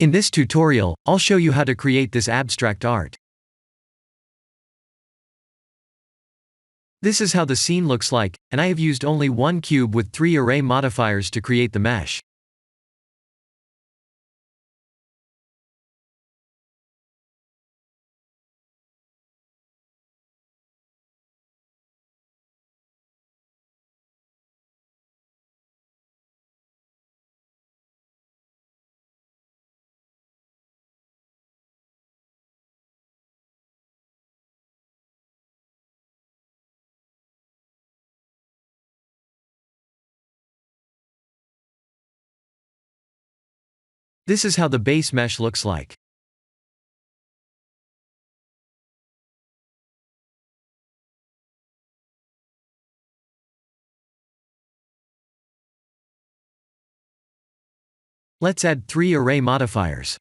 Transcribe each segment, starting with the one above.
In this tutorial, I'll show you how to create this abstract art. This is how the scene looks like, and I have used only one cube with 3 array modifiers to create the mesh. This is how the base mesh looks like. Let's add 3 array modifiers.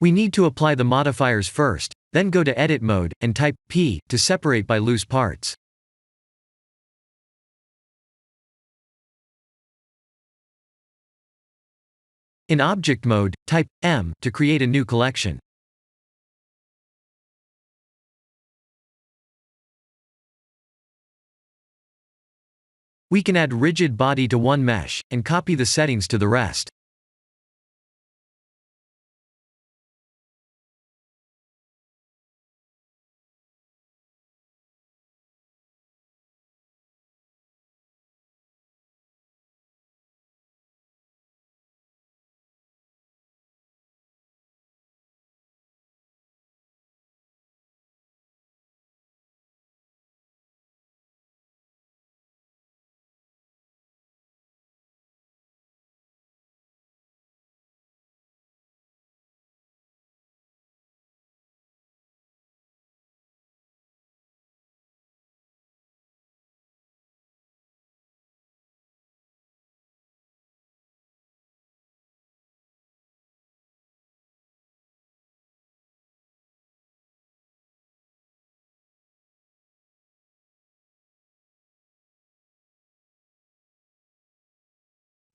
We need to apply the modifiers first, then go to Edit mode, and type P to separate by loose parts. In Object mode, type M to create a new collection. We can add rigid body to one mesh, and copy the settings to the rest.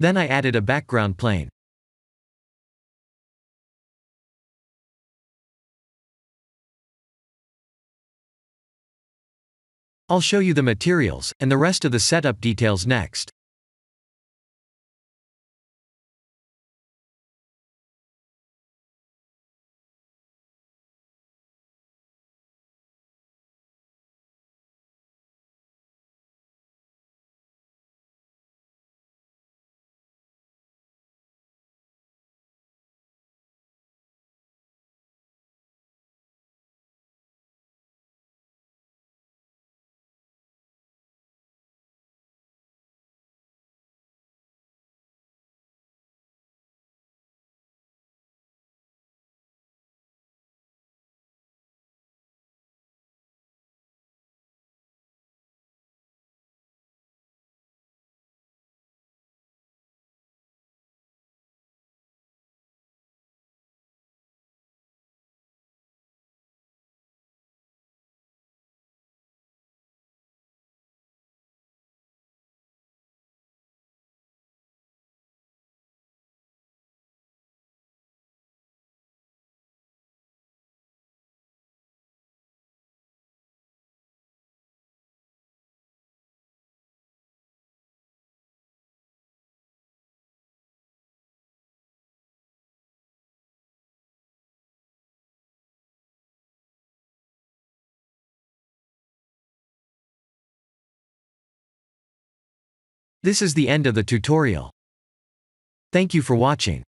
Then I added a background plane. I'll show you the materials, and the rest of the setup details next. This is the end of the tutorial. Thank you for watching.